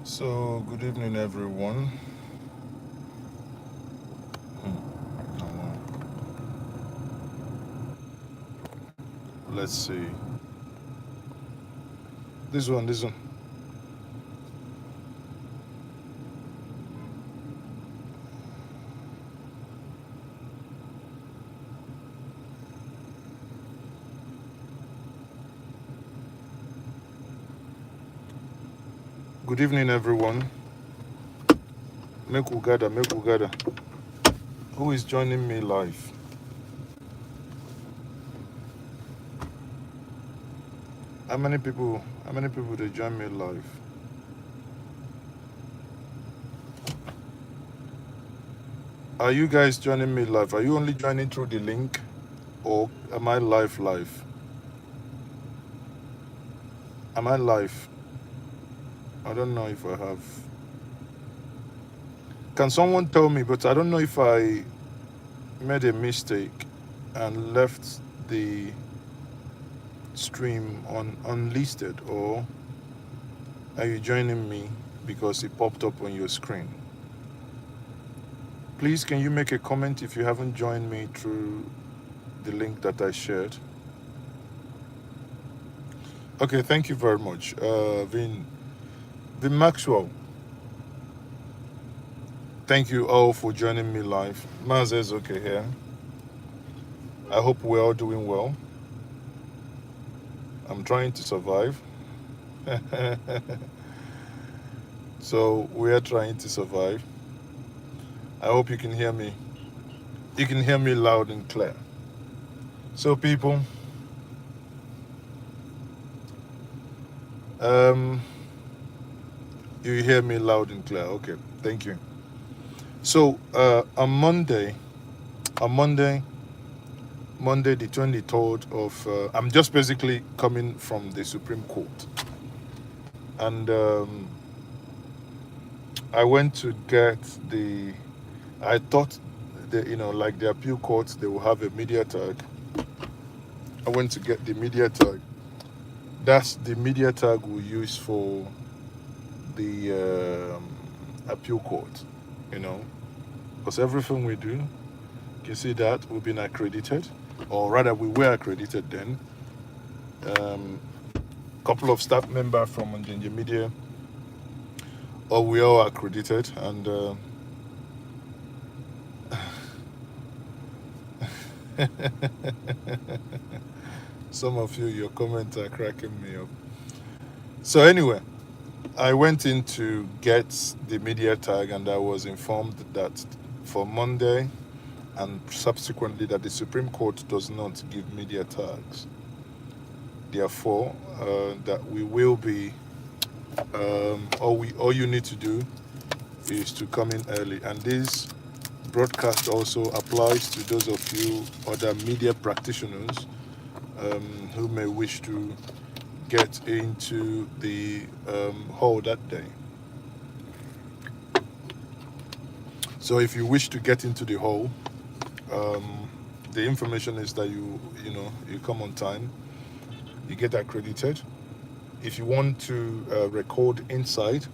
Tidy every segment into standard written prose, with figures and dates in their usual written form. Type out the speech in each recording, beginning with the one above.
So, good evening, everyone. Let's see. This one. Good evening, everyone. Make we gather, make we gather. Who is joining me live? How many people? How many people they join me live? Are you guys joining me live? Are you only joining through the link, or am I live? Live? Am I live? I don't know if I have. Can someone tell me? But I don't know if I made a mistake and left the stream on unlisted, or are you joining me because it popped up on your screen? Please, can you make a comment if you haven't joined me through the link that I shared? Okay, thank you very much. Vin Maxwell, thank you all for joining me live. Maazi Ezeoke here. I hope we're all doing well. I'm trying to survive. So we are trying to survive. I hope you can hear me. You can hear me loud and clear. So people, um, you hear me loud and clear. Okay, thank you. So on Monday, Monday the 23rd of, I'm just basically coming from the Supreme Court, and I went to get I thought like the appeal courts, they will have a media tag. I went to get the media tag. That's the media tag we use for the appeal court, because everything we do, you can see that we've been accredited, or rather we were accredited then. Couple of staff members from Njinji Media, or we all accredited, and some of you, your comments are cracking me up. So anyway, I went in to get the media tag, and I was informed that for Monday and subsequently that the Supreme Court does not give media tags. Therefore, that we will be, all you need to do is to come in early. And this broadcast also applies to those of you other media practitioners who may wish to get into the hall that day. So if you wish to get into the hall, the information is that you come on time, you get accredited. If you want to record inside,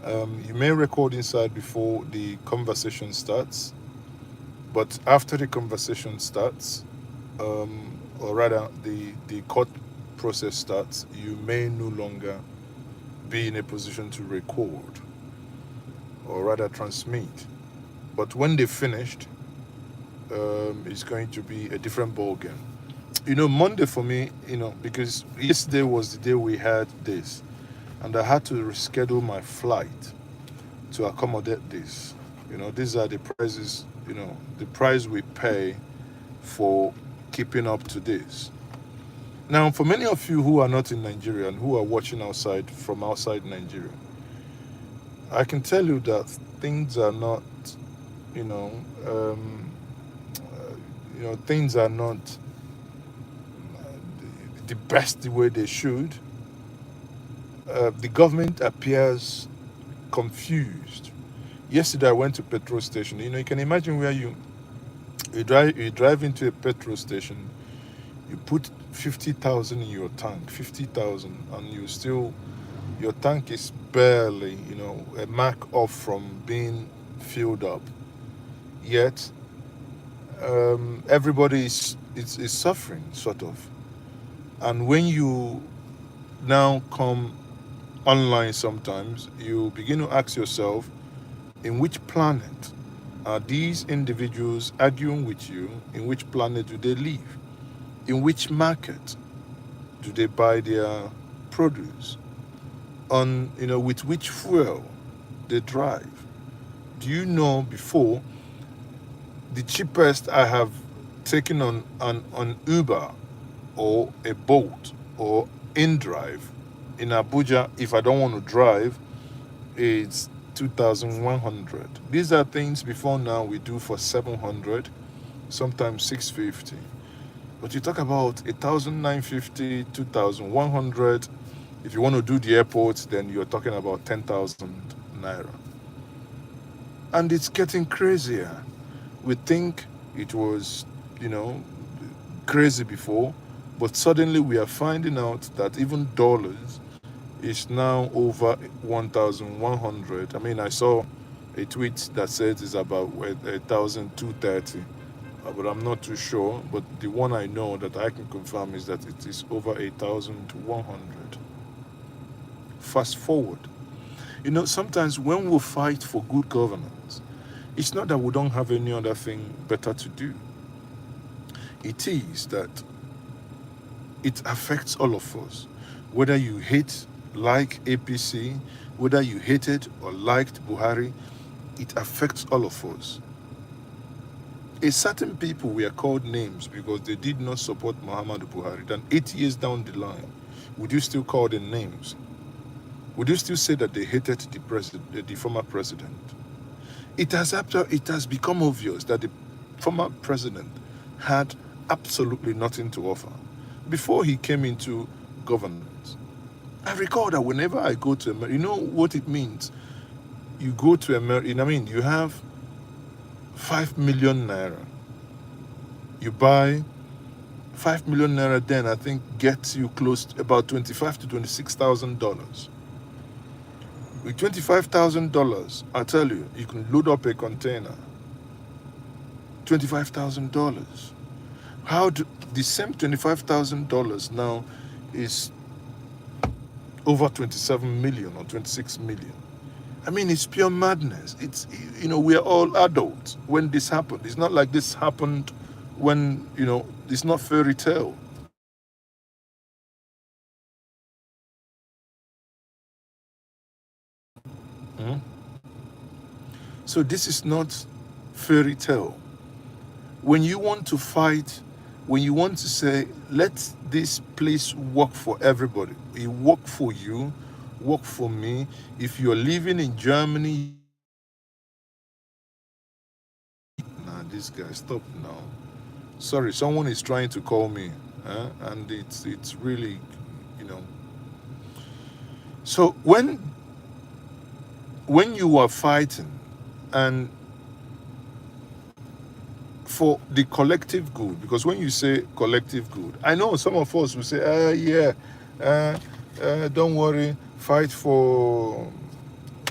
you may record inside before the conversation starts, but after the conversation starts, or rather the court process starts, you may no longer be in a position to record, or rather transmit. But when they finished, it's going to be a different ballgame. Monday for me, because yesterday was the day we had this, and I had to reschedule my flight to accommodate this. These are the prices, the price we pay for keeping up to this. Now, for many of you who are not in Nigeria and who are watching from outside Nigeria, I can tell you that things are not, things are not the best way they should. The government appears confused. Yesterday, I went to a petrol station. You can imagine where you drive into a petrol station, you put 50,000 in your tank, 50,000, and you still Your tank is barely, you know, a mark off from being filled up. Yet, everybody is suffering, sort of. And when you now come online sometimes, you begin to ask yourself, in which planet are these individuals arguing with you? In which planet do they live? In which market do they buy their produce? On, you know, with which fuel they drive? Do you know before, the cheapest I have taken on Uber or a boat or InDrive in Abuja, if I don't want to drive, it's 2,100. These are things before now we do for 700, sometimes 650. But you talk about 1,950, 2,100. If you want to do the airport, then you're talking about 10,000 naira. And it's getting crazier. We think it was, you know, crazy before, but suddenly we are finding out that even dollars is now over 1,100. I mean, I saw a tweet that says it's about 1,230, but I'm not too sure. But the one I know that I can confirm is that it is over 1,100. Fast forward. You know, sometimes when we fight for good governance, it's not that we don't have any other thing better to do. It is that it affects all of us. Whether you hate, like APC, whether you hated or liked Buhari, it affects all of us. A certain people were called names because they did not support Muhammadu Buhari. Then 8 years down the line, would you still call them names? Would you still say that they hated the former president? It has become obvious that the former president had absolutely nothing to offer before he came into governance. I recall that whenever I go to America, you know what it means? You go to America, I mean, you have 5 million naira. You buy 5 million naira, then I think gets you close to about $25,000 to $26,000. With $25,000, I tell you, you can load up a container. $25,000. How do the same $25,000 now is over 27 million or 26 million? I mean, it's pure madness. It's, you know, we are all adults when this happened. It's not like this happened when, you know, it's not fairy tale. Hmm? So this is not fairy tale. When you want to fight, when you want to say, let this place work for everybody, it work for you, work for me. If you're living in Germany, nah, this guy, stop now. Sorry, someone is trying to call me, and it's really, you know. So when you are fighting, and for the collective good, because when you say collective good, I know some of us will say, yeah, don't worry, fight for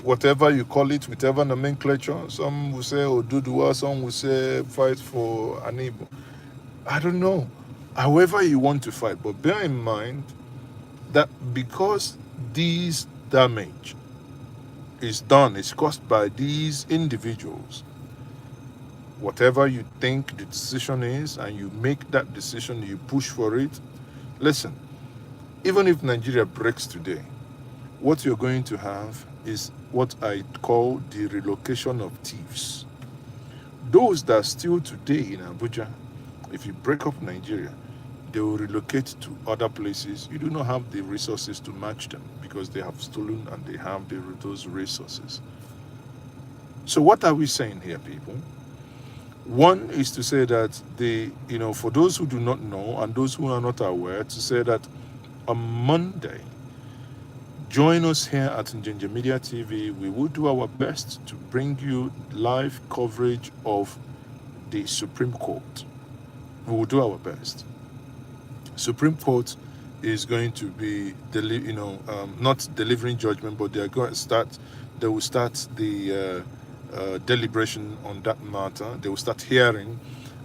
whatever you call it, whatever nomenclature. Some will say Oduduwa, some will say fight for Anibo. I don't know. However you want to fight, but bear in mind that because this damage is done, it's caused by these individuals, whatever you think the decision is, and you make that decision, you push for it. Listen, even if Nigeria breaks today, what you're going to have is what I call the relocation of thieves. Those that steal today in Abuja, if you break up Nigeria, they will relocate to other places. You do not have the resources to match them because they have stolen and they have those resources. So what are we saying here, people? One is to say that for those who do not know and those who are not aware, to say that on Monday, join us here at Njinja Media TV. We will do our best to bring you live coverage of the Supreme Court. We will do our best. Supreme Court is going to be, not delivering judgment, but they are going to start. They will start the deliberation on that matter. They will start hearing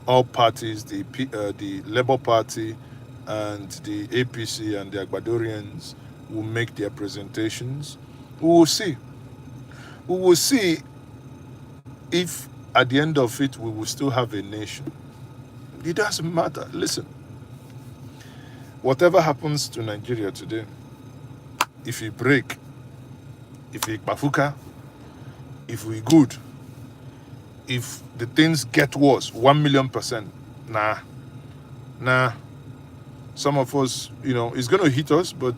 all parties, the Labour Party and the APC and the Agbadorians will make their presentations. We will see. We will see if at the end of it we will still have a nation. It doesn't matter. Listen, whatever happens to Nigeria today, if we break, if we bafuka, if we good, if the things get worse, 1,000,000%, nah. Some of us, it's going to hit us, but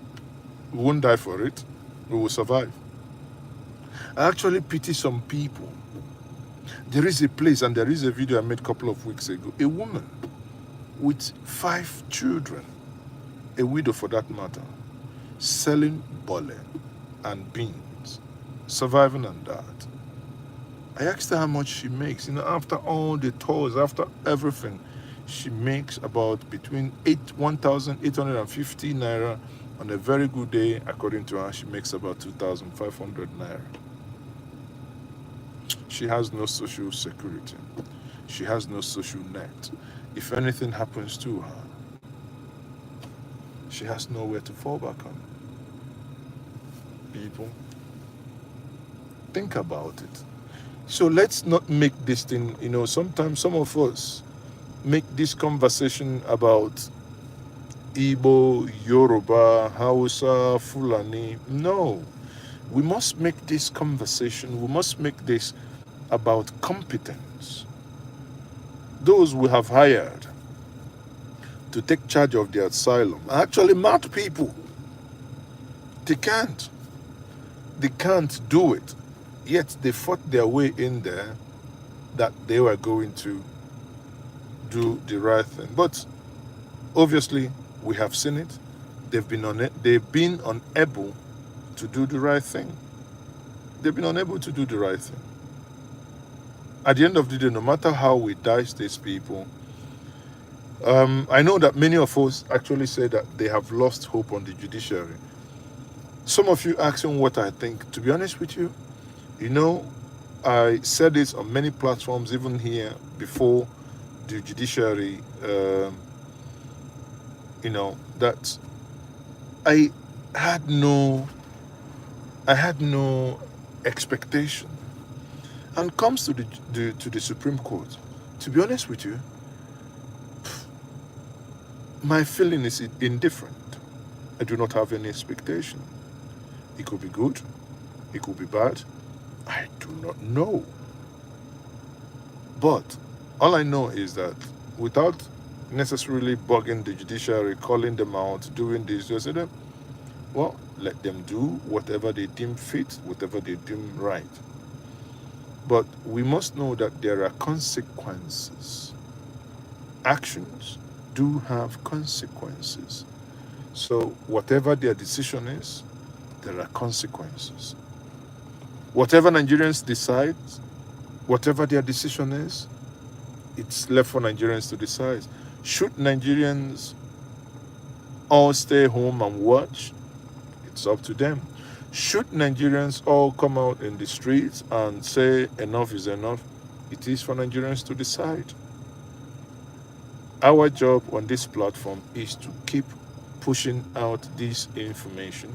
we won't die for it. We will survive. I actually pity some people. There is a place, and there is a video I made a couple of weeks ago. A woman with 5 children, a widow for that matter, selling bole and beans, surviving on that. I asked her how much she makes. After all the tours, after everything, she makes about between 1,850 naira. On a very good day, according to her, she makes about 2,500 naira. She has no social security. She has no social net. If anything happens to her, she has nowhere to fall back on. People, think about it. So let's not make this thing, sometimes some of us make this conversation about Igbo, Yoruba, Hausa, Fulani. No, we must make this conversation, we must make this about competence. Those we have hired to take charge of the asylum are actually mad people. They can't do it. Yet they fought their way in there that they were going to do the right thing. But obviously, we have seen it. They've been unable to do the right thing. They've been unable to do the right thing. At the end of the day, no matter how we dice these people, I know that many of us actually say that they have lost hope on the judiciary. Some of you asking what I think. To be honest with you, I said this on many platforms, even here before the judiciary, that I had no expectation. And comes to the Supreme Court, to be honest with you, my feeling is indifferent. I do not have any expectation. It could be good, it could be bad. I do not know. But all I know is that without necessarily bugging the judiciary, calling them out, doing this, just say, well, let them do whatever they deem fit, whatever they deem right. But we must know that there are consequences. Actions do have consequences. So whatever their decision is, there are consequences. Whatever Nigerians decide, whatever their decision is, it's left for Nigerians to decide. Should Nigerians all stay home and watch? It's up to them. Should Nigerians all come out in the streets and say enough is enough? It is for Nigerians to decide. Our job on this platform is to keep pushing out this information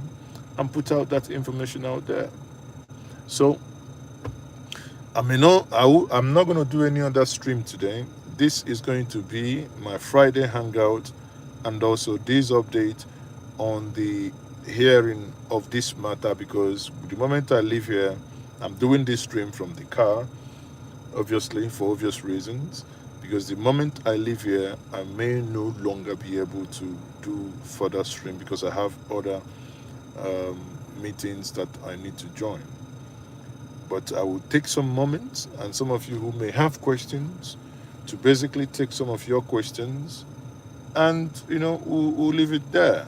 and put out that information out there. So, I'm not going to do any other stream today. This is going to be my Friday hangout and also this update on the hearing of this matter, because the moment I leave here, I'm doing this stream from the car, obviously for obvious reasons, because the moment I leave here, I may no longer be able to do further stream because I have other meetings that I need to join. But I will take some moments, and some of you who may have questions, to basically take some of your questions, and we'll leave it there.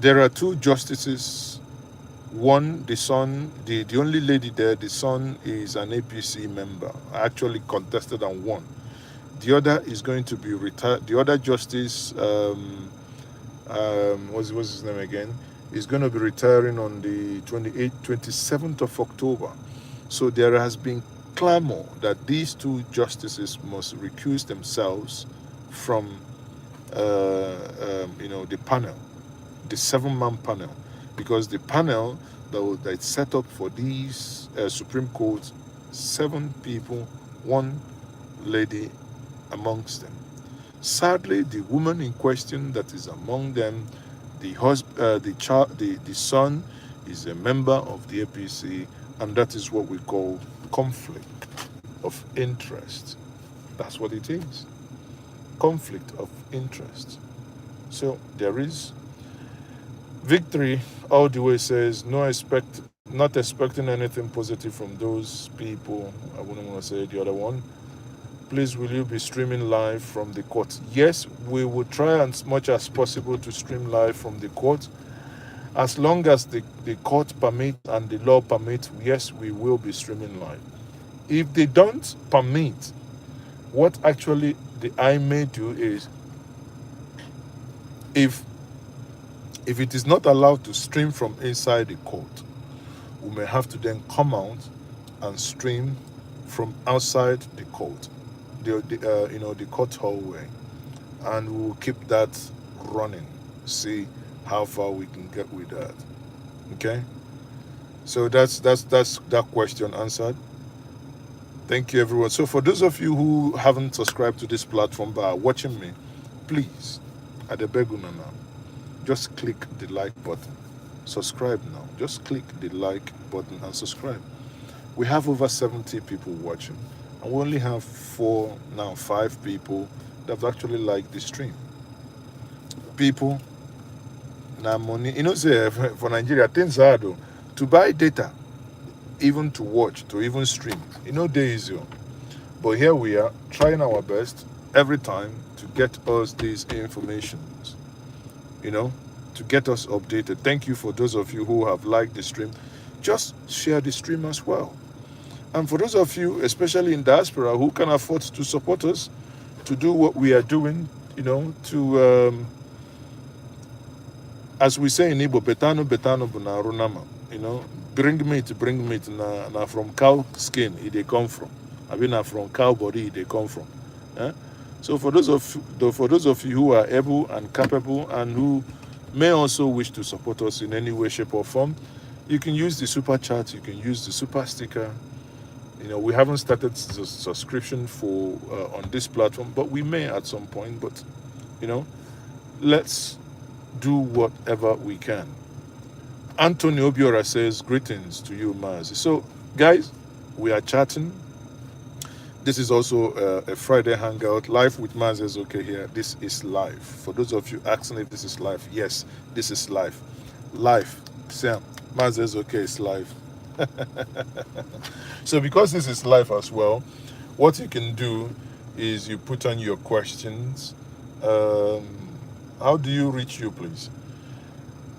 There are 2 justices. One, the son, the only lady there, the son is an APC member. I actually contested and won. The other is going to be retired. The other justice, what's his name again, is going to be retiring on the 27th of October. So there has been clamor that these two justices must recuse themselves from, the panel, the 7-man panel, because the panel that's set up for these Supreme Court, 7 people, 1 lady amongst them. Sadly, the woman in question that is among them, the son is a member of the APC, and that is what we call conflict of interest. That's what it is. Conflict of interest. So there is victory all the way says not expecting anything positive from those people. I wouldn't want to say the other one. Please, will you be streaming live from the court? Yes, we will try as much as possible to stream live from the court. As long as the court permits and the law permits, yes, we will be streaming live. If they don't permit, what actually I may do is, if it is not allowed to stream from inside the court, we may have to then come out and stream from outside the court, the court hallway, and we will keep that running. See how far we can get with that. Okay, so that's that question answered. Thank you, everyone. So for those of you who haven't subscribed to this platform but are watching me, please, at the beguna now, just click the like button. Subscribe now. Just click the like button and subscribe. We have over 70 people watching, and we only have 5 people that have actually liked the stream. People, now money, say for Nigeria, things are though, to buy data, even to watch, to even stream, they easy. But here we are, trying our best every time to get us these informations, to get us updated. Thank you for those of you who have liked the stream. Just share the stream as well. And for those of you, especially in diaspora, who can afford to support us to do what we are doing, to, as we say in Igbo, betano buna runama, bring meat, na from cow skin, they come from. I mean, from cow body, they come from. So for those of you who are able and capable and who may also wish to support us in any way, shape, or form, you can use the super chat, you can use the super sticker. We haven't started the subscription for on this platform, but we may at some point. But let's do whatever we can. Anthony Obiora says, greetings to you, Maazi. So, guys, we are chatting. This is also a Friday hangout, live with Maazi Ezeoke here. This is live. For those of you asking if this is live, yes, this is live. Live. Sam, Maazi Ezeoke is live. So because this is live as well, what you can do is you put on your questions. How do you reach you, please?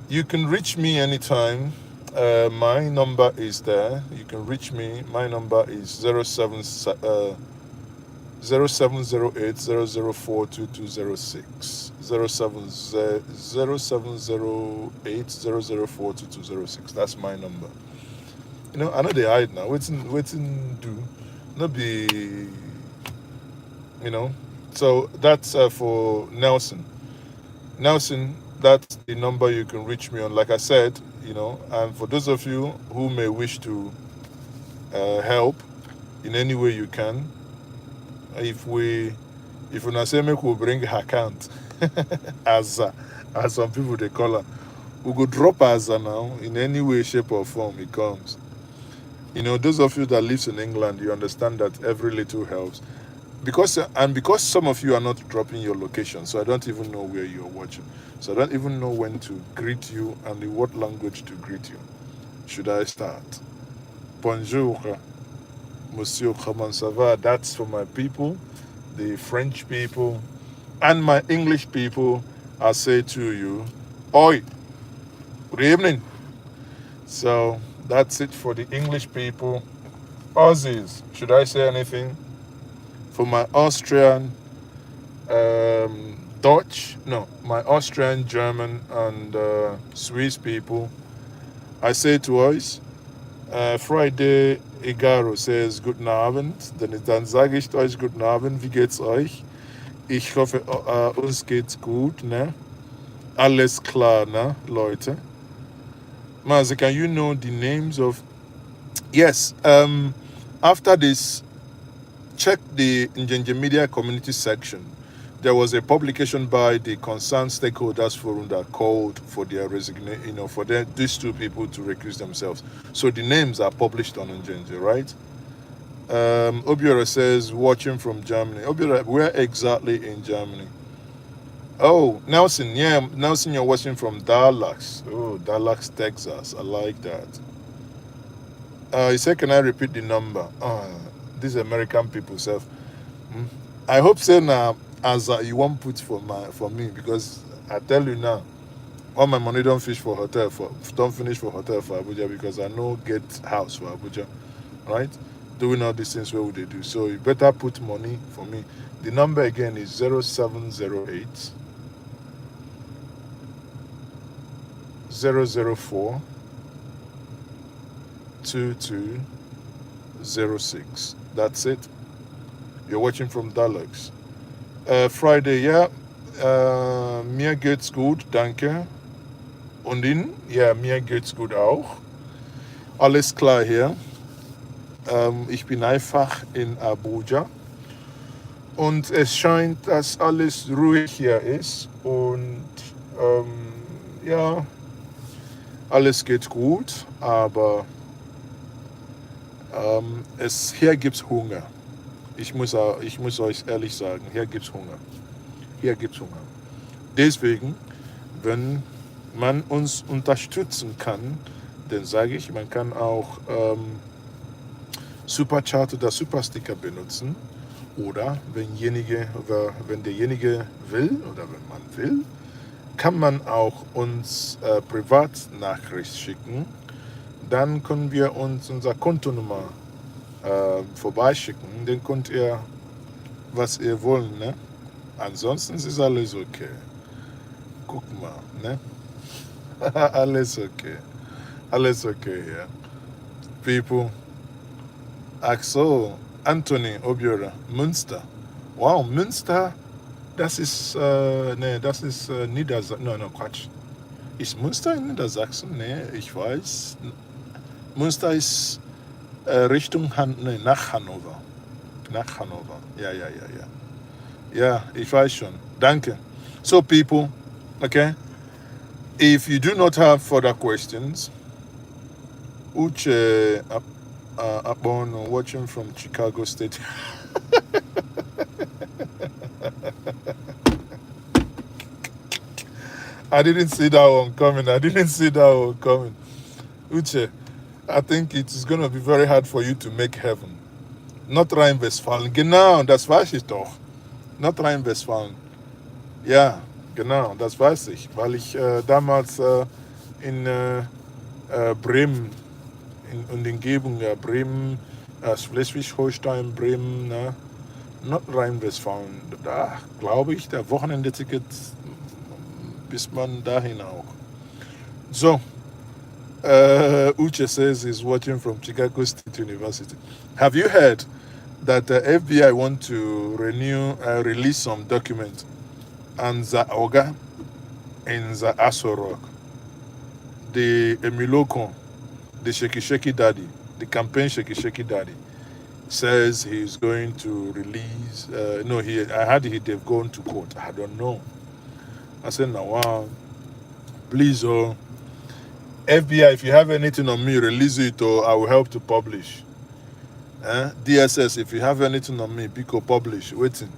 You can reach me anytime. My number is there. You can reach me. My number is 0708 004 2206. 0708 004 2206. That's my number. I know they hide now. Waiting do. Not be, So that's for Nelson. Nelson, that's the number you can reach me on. Like I said, and for those of you who may wish to help in any way you can, if we not say make we bring her account as some people they call her, we go drop Asa now in any way, shape or form it comes. Those of you that lives in England, you understand that every little helps. Because some of you are not dropping your location, so I don't even know where you're watching. So I don't even know when to greet you and in what language to greet you. Should I start? Bonjour, Monsieur, comment ça va? That's for my people, the French people, and my English people. I say to you, oi, good evening. So that's it for the English people. Aussies, should I say anything? For my Austrian, Dutch, no, my Austrian, German, and Swiss people, I say to us, Friday Igaro says Guten Abend, dann sage ich euch Guten Abend, wie geht's euch? Ich hoffe, uns geht's gut, ne? Alles klar, ne, Leute? Maazi, can you know the names of... Yes, after this, check the Njenje Media Community section. There was a publication by the Concerned Stakeholders Forum that called for their resignation, for these two people to recuse themselves. So the names are published on Njenje, right? Obiora says, watching from Germany. Obiora, where exactly in Germany? Oh, Nelson, yeah, Nelson, you're watching from Dallas. Oh, Dallas, Texas. I like that. He said, can I repeat the number? These American people, self. I hope so now, as you won't put for me, because I tell you now, all my money don't finish for hotel for Abuja, because I know get house for Abuja, right? Doing all these things, what would they do? So you better put money for me. The number again is 0708 004 2206. That's it. You're watching from Dallas. Friday, yeah. Mir geht's gut, danke. Und Ihnen? Ja, mir geht's gut auch. Alles klar hier. Ich bin einfach in Abuja. Und es scheint, dass alles ruhig hier ist. Und ja, alles geht gut, aber hier gibt's Hunger. Ich muss euch ehrlich sagen, hier gibt's Hunger. Hier gibt's Hunger. Deswegen, wenn man uns unterstützen kann, dann sage ich, man kann auch Superchat oder Supersticker benutzen. Oder wenn derjenige will oder wenn man will, kann man auch uns Privatnachricht schicken. Dann können wir uns unsere Kontonummer vorbeischicken. Dann könnt ihr, was ihr wollt, ne? Ansonsten ist alles okay. Guck mal, ne? Alles okay. Alles okay, ja. People. Ach so, Anthony Obiora, Münster. Wow, Münster, das ist, ne, das ist Niedersachsen. No, Quatsch. Ist Münster in Niedersachsen? Ne, ich weiß. Münster ist Richtung nach Hannover. Nach Hannover. Ja. Ja, ich weiß schon. Danke. So, people, okay? If you do not have further questions, Uche Abon watching from Chicago State. I didn't see that one coming. Uche, I think it is going to be very hard for you to make heaven. Nordrhein-Westfalen. Genau, das weiß ich doch. Nordrhein-Westfalen. Ja, genau, das weiß ich. Weil ich damals in Bremen und Umgebung, ja, Bremen, Schleswig-Holstein, Bremen, ne? Nordrhein-Westfalen. Da glaube ich, der Wochenende-Ticket bis man dahin auch. So, Uche says he's watching from Chicago State University. Have you heard that the FBI want to release some documents on the Oga in the Aso Rock? The Emiloko, the Shaky Daddy, the campaign Shaky Daddy, says he's going to release. I heard they've gone to court. I don't know. I said, now, wow, please, FBI, if you have anything on me, release it, or I will help to publish. DSS, if you have anything on me, Pico, publish. Waiting.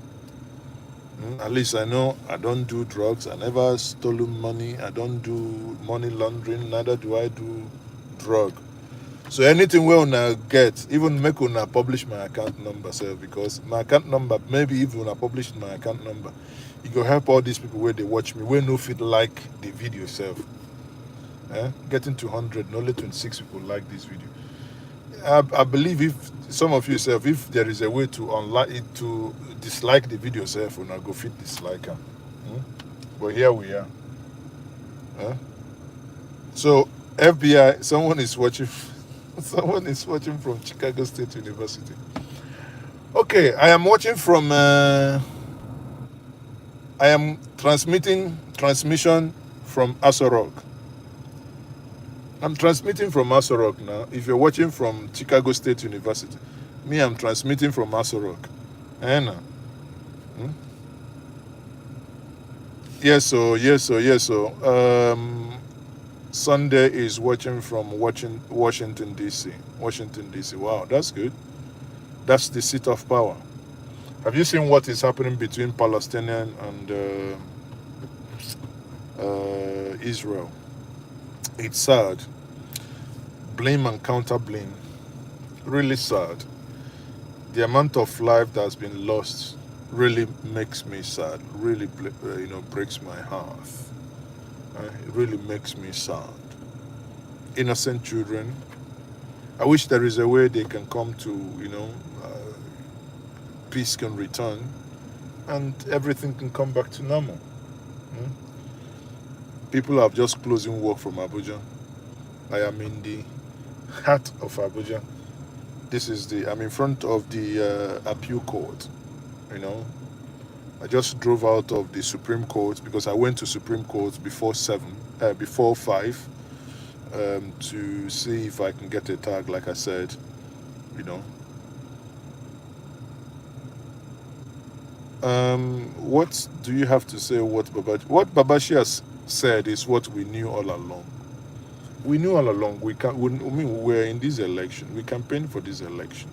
At least I know I don't do drugs. I never stolen money. I don't do money laundering. Neither do I do drug. So anything we wanna get, even make una publish my account number, sir, because my account number, maybe even when I publish my account number, it go help all these people where they watch me, where no fit like the video self. Getting to 100, only 26 people like this video. I believe if some of you say if there is a way to unlike it to dislike the video self, will not go fit dislike her. But here we are. So FBI, someone is watching. Someone is watching from Chicago State University. Okay, I am watching from. I am transmission from Aso Rock. I'm transmitting from Aso Rock now. If you're watching from Chicago State University, me, I'm transmitting from Aso Rock. Yes, so. Sunday is watching from Washington, D.C. Washington, D.C. Wow, that's good. That's the seat of power. Have you seen what is happening between Palestinian and Israel? It's sad. Blame and counter blame. Really sad. The amount of life that's been lost really makes me sad. Really, breaks my heart. It really makes me sad. Innocent children. I wish there is a way they can come to, peace can return and everything can come back to normal. People are just closing work from Abuja. I am in the heart of Abuja. I'm in front of the appeal court, I just drove out of the Supreme Court because I went to Supreme Court before 5, to see if I can get a tag, like I said, What do you have to say? What Babashi has said is what we knew all along. We knew all along. We're in this election. We campaigned for this election.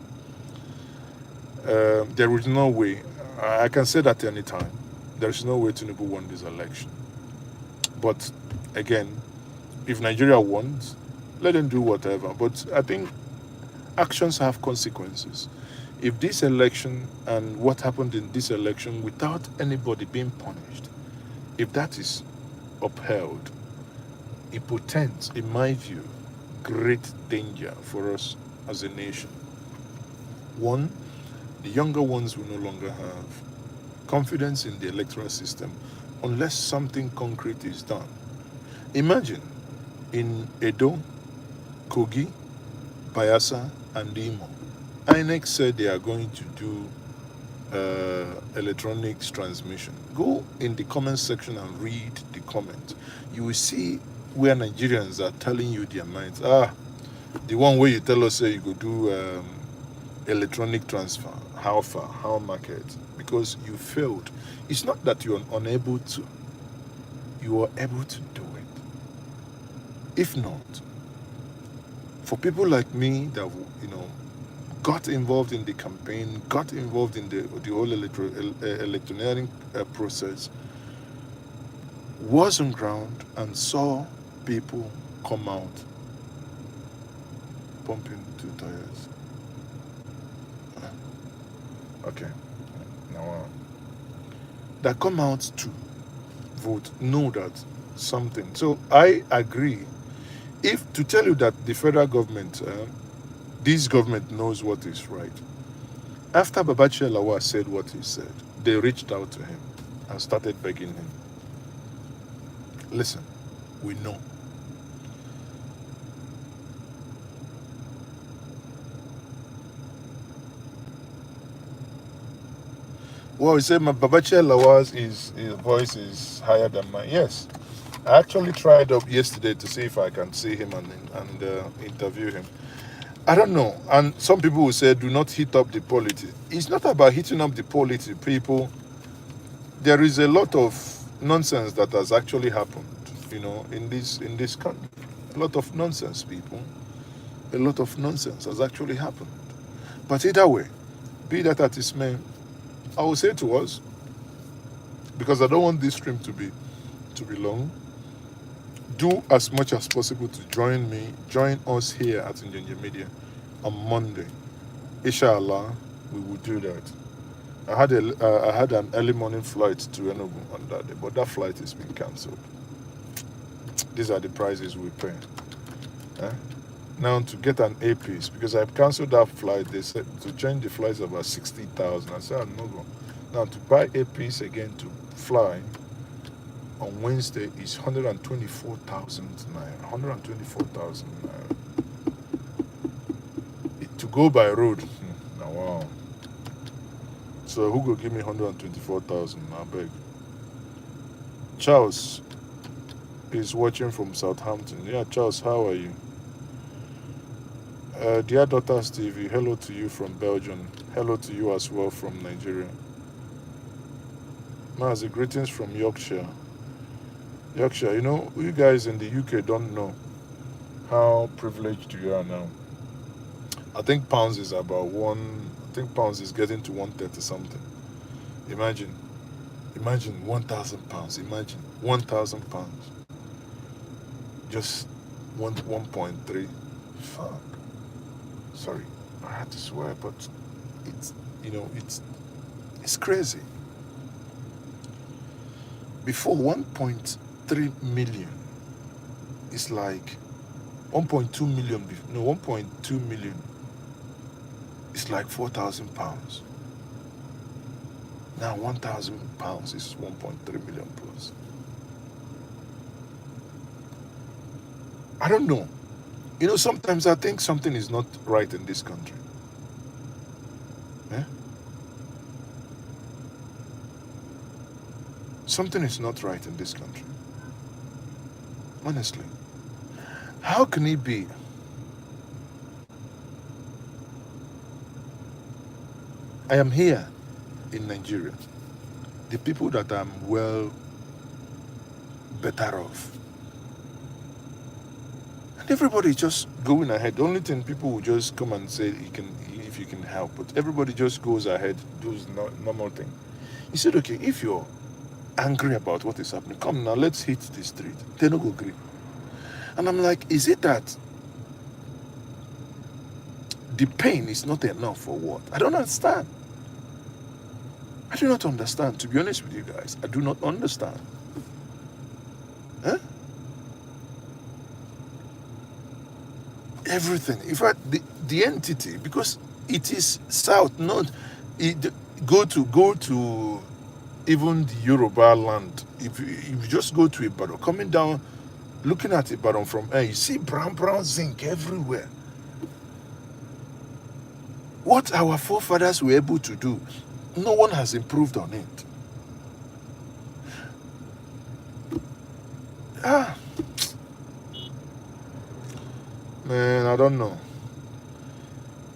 There is no way. I can say that any time. There is no way Tinubu won this election. But again, if Nigeria wants, let them do whatever. But I think actions have consequences. If this election and what happened in this election without anybody being punished, if that is upheld, it portends, in my view, great danger for us as a nation. One, the younger ones will no longer have confidence in the electoral system unless something concrete is done. Imagine in Edo, Kogi, Bayelsa, and Imo, INEC said they are going to do electronic transmission. Go in the comment section and read the comment. You will see where Nigerians are telling you their minds. The one where you tell us say you go do electronic transfer, how far, how market, because you failed. It's not that you are unable to. You are able to do it. If not, for people like me that got involved in the campaign, got involved in the whole electioneering process, was on ground and saw people come out pumping 2 tires. Okay. Now, that come out to vote, know that something. So I agree. If to tell you that the federal government, this government knows what is right. After Babachi Lawal said what he said, they reached out to him and started begging him. Listen, we know. Well, he said, Babachi Lawal's his voice is higher than mine. Yes. I actually tried up yesterday to see if I can see him and interview him. I don't know. And some people will say, do not hit up the polity. It's not about hitting up the polity, people. There is a lot of nonsense that has actually happened, in this country. A lot of nonsense, people. A lot of nonsense has actually happened. But either way, be that at its may, I will say to us, because I don't want this stream to be long, do as much as possible to join us here at Njenge Media on Monday. Inshallah, we will do that. I had an early morning flight to Enugu on that day, but that flight has been cancelled. These are the prices we pay. Now to get an APC, because I've cancelled that flight, they said to change the flights about 60,000. I said I'm not going. Now to buy APC again to fly on Wednesday is 124,000 naira. 124,000 naira. To go by road. Now wow. So who go give me 124,000? I beg. Charles is watching from Southampton. Yeah, Charles, how are you? Dear daughter Stevie, hello to you from Belgium. Hello to you as well from Nigeria. Maazi, greetings from Yorkshire. Yorkshire, you know, you guys in the UK don't know how privileged you are now. I think pounds is about pounds is getting to 130 something. Imagine 1,000 pounds. Imagine 1,000 pounds. Just 1.3. Fuck. Sorry, I had to swear, but it's, you know, it's crazy. Before 1.3 million, it's like 1.2 million. No, 1.2 million. It's like 4,000 pounds. Now 1,000 pounds is 1.3 million plus. I don't know. You know, sometimes I think something is not right in this country. Yeah? Something is not right in this country. Honestly. How can it be? I am here in Nigeria. The people that I'm well better off. And everybody just going ahead. The only thing people will just come and say if you can help, but everybody just goes ahead, does normal thing. He said, okay, if you're angry about what is happening, come now, let's hit the street. They don't go agree. And I'm like, is it that the pain is not enough for what? I don't understand. I do not understand, to be honest with you guys. I do not understand. Huh? Everything. In fact, the entity, because it is south, not go to even the Yoruba land. If you just go to Ibadan, coming down, looking at Ibadan from air, you see brown zinc everywhere. What our forefathers were able to do, no one has improved on it. Man, I don't know.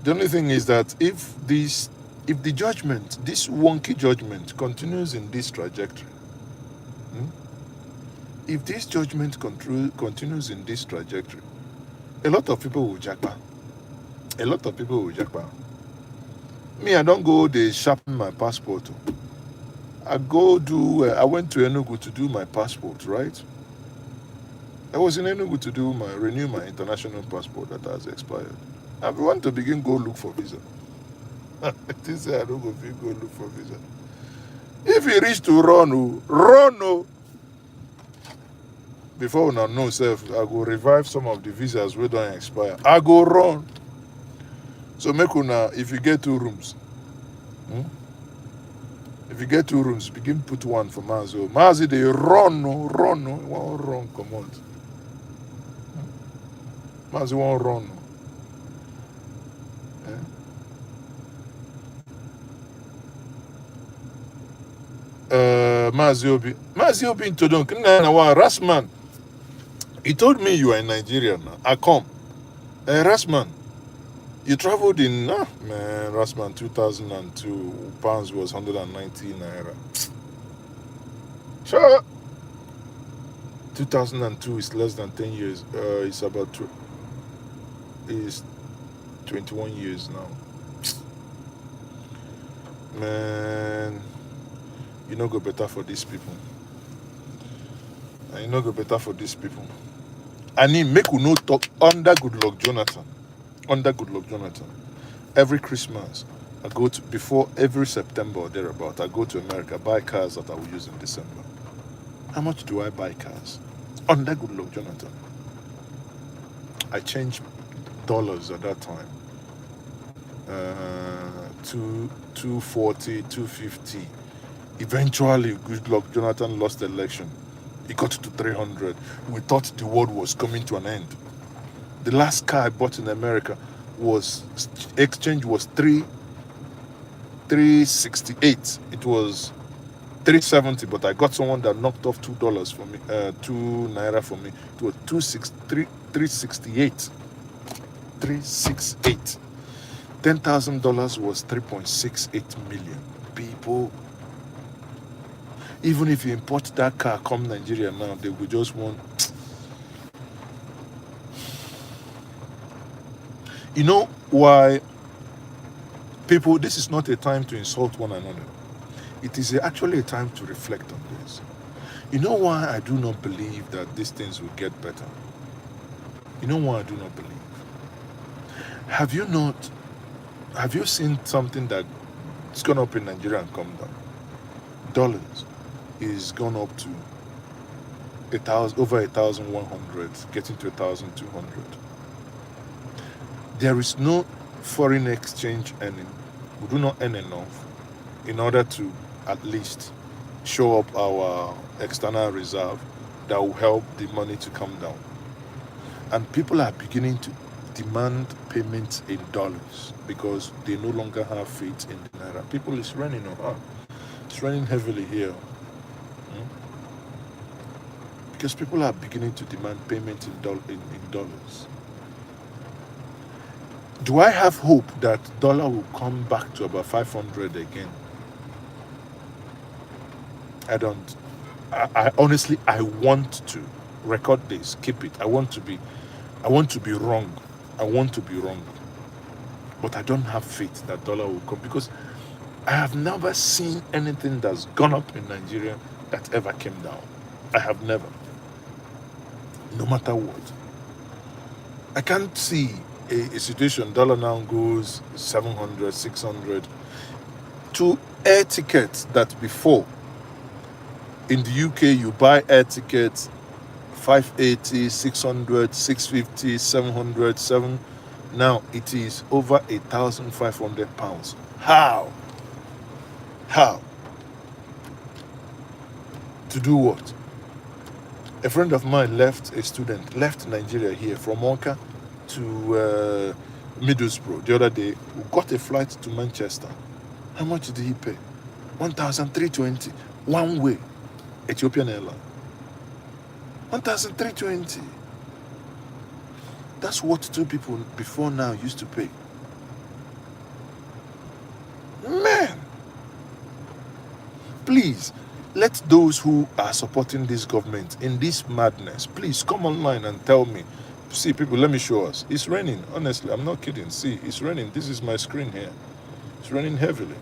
The only thing is that if the judgment, this wonky judgment continues in this trajectory, if this judgment continues in this trajectory, a lot of people will jackpot. A lot of people will jackpot. Me, I don't go, they sharpen my passport. I went to Enugu to do my passport, right? I was in Enugu to renew my international passport that has expired. I want to begin go look for visa. They say I don't go look for visa. If you reach to run. Before una know self, I go revive some of the visas wey don't expire. I go run. So make una, if you get 2 rooms, if you get 2 rooms, begin put one for Maazi. Maazi, they run, one run, come on. Maazi won't run. Maazi Obi in Todon. Rasman. He told me you are in Nigeria now. I come. Rasman, you traveled in, man, Rasman, 2002, pounds was 190 naira. Sure. 2002 is less than 10 years. It's about it's 21 years now. Man, you know go better for these people. And you know go better for these people. I need make you know talk under Goodluck Jonathan. Under Goodluck Jonathan. Every Christmas, I go to, before every September or thereabout, I go to America, buy cars that I will use in December. How much do I buy cars? Under Goodluck Jonathan. I change dollars at that time. 240, 250. Eventually, good luck, Jonathan lost the election. It got to 300. We thought the world was coming to an end. The last car I bought in America was, exchange was 368. It was 370, but I got someone that knocked off $2 for me, 2 naira for me. It was 368. 368. $10,000 was 3.68 million. People, even if you import that car, come Nigeria now, they will just want. You know why people, this is not a time to insult one another. It is actually a time to reflect on this. You know why I do not believe that these things will get better? You know why I do not believe? Have you seen something that's gone up in Nigeria and come down? Dollars is gone up to over 1,100, getting to 1,200. There is no foreign exchange earning. We do not earn enough in order to at least show up our external reserve that will help the money to come down. And people are beginning to demand payments in dollars because they no longer have faith in the naira. People is running on. It's running heavily here. Because people are beginning to demand payment in dollars. Do I have hope that dollar will come back to about 500 again? I don't. I honestly, I want to record this, keep it. I want to be wrong. I want to be wrong. But I don't have faith that dollar will come because I have never seen anything that's gone up in Nigeria that ever came down. I have never. No matter what. I can't see a situation, dollar now goes 700, 600 to air tickets that before in the UK you buy air tickets 580, 600, 650, 700, now it is over £1,500. How? To do what? A friend of mine left Nigeria here from Onka to Middlesbrough the other day. We got a flight to Manchester. How much did he pay? 1,320 one way. Ethiopian Airlines. 1,320. That's what two people before now used to pay. Man, please let those who are supporting this government in this madness, please come online and tell me. See, people, let me show us. It's raining. Honestly, I'm not kidding. See, it's raining. This is my screen here. It's raining heavily.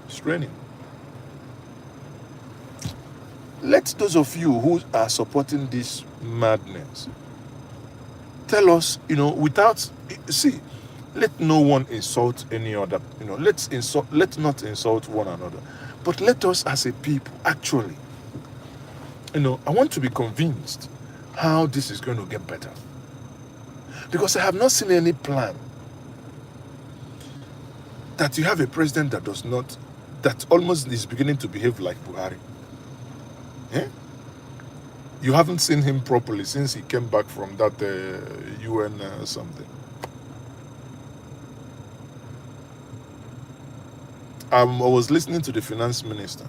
It's raining. Let those of you who are supporting this madness tell us, without, see, let no one insult any other, let's not insult one another, but let us as a people actually, I want to be convinced how this is going to get better. Because I have not seen any plan that you have a president that almost is beginning to behave like Buhari. You haven't seen him properly since he came back from that UN something. I was listening to the finance minister.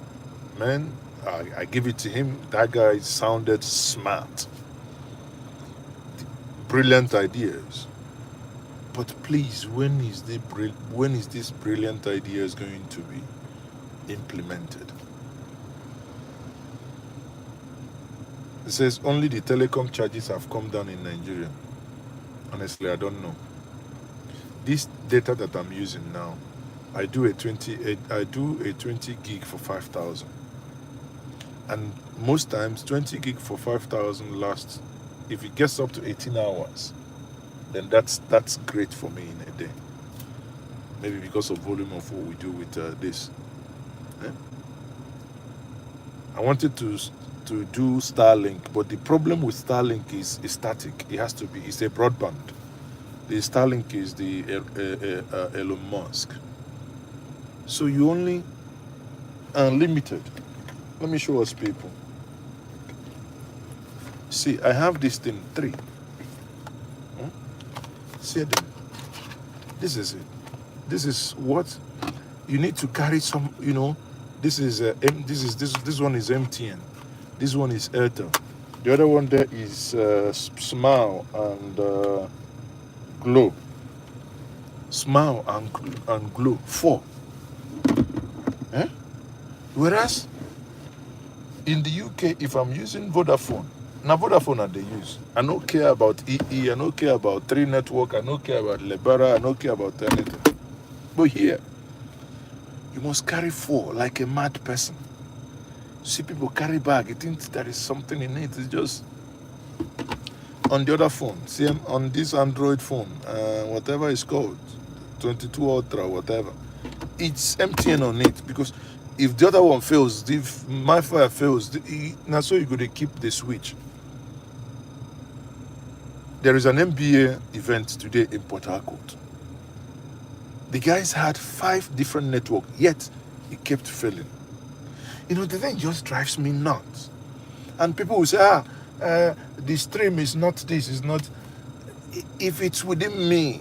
Man, I give it to him. That guy sounded smart. Brilliant ideas. But please, when is this brilliant ideas going to be implemented? It says only the telecom charges have come down in Nigeria. Honestly, I don't know. This data that I'm using now, I do a 20 gig for 5,000. And most times 20 gig for 5,000 lasts. If it gets up to 18 hours, then that's great for me in a day. Maybe because of volume of what we do with this. I wanted to do Starlink, but the problem with Starlink is static. It's a broadband. The Starlink is the Elon Musk. So you only unlimited. Let me show us people. See, I have this thing 3. See them. This is it. This is what you need to carry some. You know, this one is MTN. This one is Airtel. The other one there is Smile and Glow. Smile and Glow. 4. Whereas in the UK, if I'm using Vodafone, now Vodafone they use. I don't care about EE, I don't care about 3 Network, I don't care about Lebara, I don't care about anything. But here, you must carry 4 like a mad person. See people carry bag, you think there is something in it. It's just on the other phone. See on this Android phone, whatever it's called, 22 Ultra, whatever. It's MTN on it, because if the other one fails, if my fire fails, now so you're going to keep the switch. There is an NBA event today in Port Harcourt. The guys had 5 different networks, yet it kept failing. You know, the thing just drives me nuts. And people will say, the stream is not this, is not. If it's within me,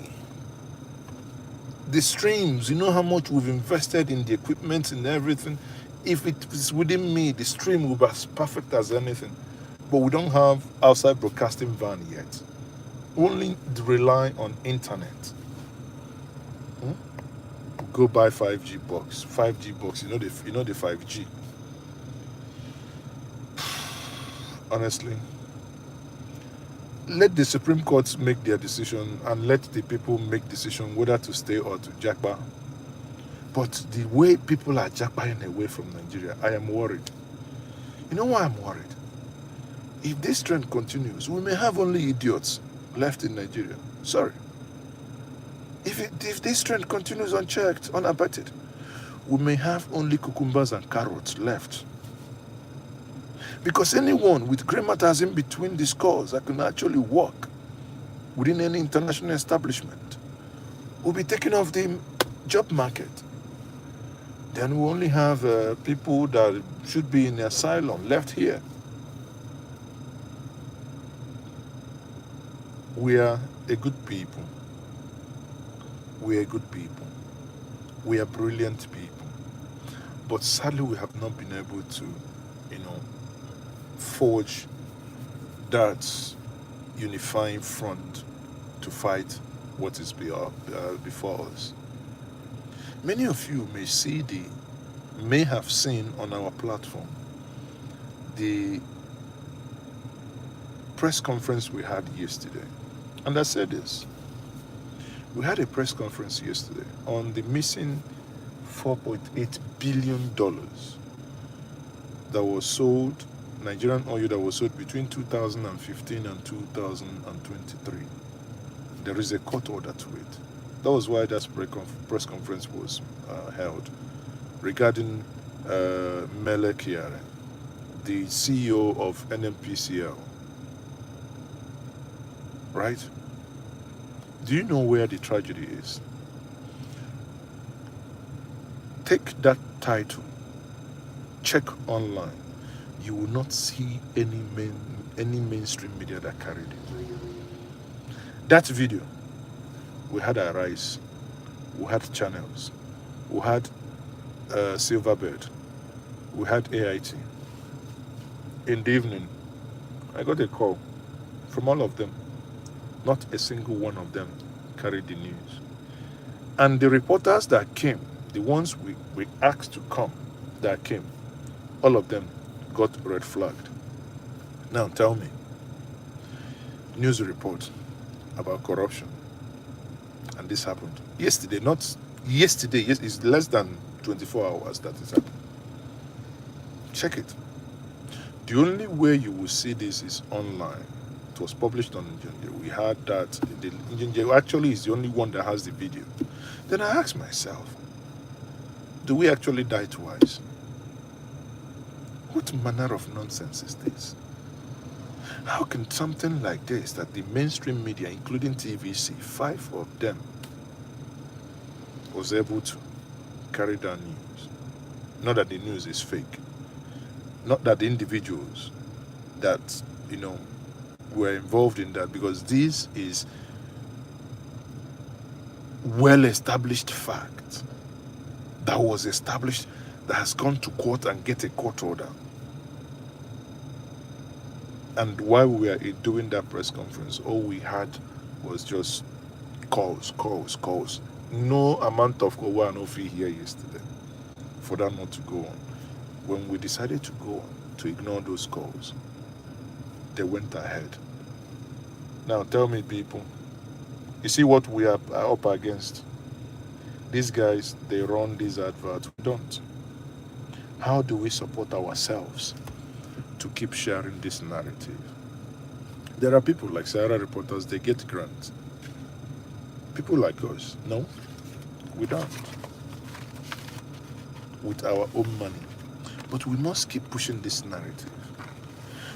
the streams, you know how much we've invested in the equipment and everything. If it is within me, the stream will be as perfect as anything. But we don't have outside broadcasting van yet. Only rely on internet. Go buy 5G box. 5G box, you know the 5G. Honestly, let the Supreme Court make their decision and let the people make decision whether to stay or to jackpot. But the way people are jackpotting away from Nigeria, I am worried. You know why I'm worried? If this trend continues, we may have only idiots left in Nigeria. Sorry. If this trend continues unchecked, unabated, we may have only cucumbers and carrots left. Because anyone with grey matters in between the scores that can actually work within any international establishment will be taken off the job market. Then we only have people that should be in the asylum left here. We are a good people. We are good people. We are brilliant people. But sadly, we have not been able to, forge that unifying front to fight what is before us. Many of you may have seen on our platform the press conference we had yesterday. And I said this. We had a press conference yesterday on the missing $4.8 billion that was sold, Nigerian oil that was sold between 2015 and 2023. There is a court order to it. That was why that press conference was held regarding Mele Kyari, the CEO of NNPCL. Right? Do you know where the tragedy is? Take that title, check online. You will not see any mainstream media that carried it. That video, we had Arise, we had Channels, we had Silverbird, we had AIT. In the evening, I got a call from all of them. Not a single one of them carried the news. And the reporters that came, the ones we asked to come that came, all of them got red flagged. Now tell me, news report about corruption, and this happened yesterday. Not yesterday. Yes, it's less than 24 hours that it happened. Check it. The only way you will see this is online. It was published on Njinje. We had that. The Njinje actually is the only one that has the video. Then I asked myself, do we actually die twice? What manner of nonsense is this? How can something like this, that the mainstream media, including TVC, 5 of them, was able to carry down news? Not that the news is fake, not that the individuals that, were involved in that, because this is well-established fact that was established, that has gone to court and get a court order. And while we were doing that press conference, all we had was just calls. No amount of Kowa and Ofi here yesterday for that not to go on. When we decided to go on, to ignore those calls, they went ahead. Now tell me, people, you see what we are up against? These guys, they run these adverts. We don't. How do we support ourselves to keep sharing this narrative? There are people like Sahara Reporters, they get grants. People like us, no, we don't. With our own money. But we must keep pushing this narrative.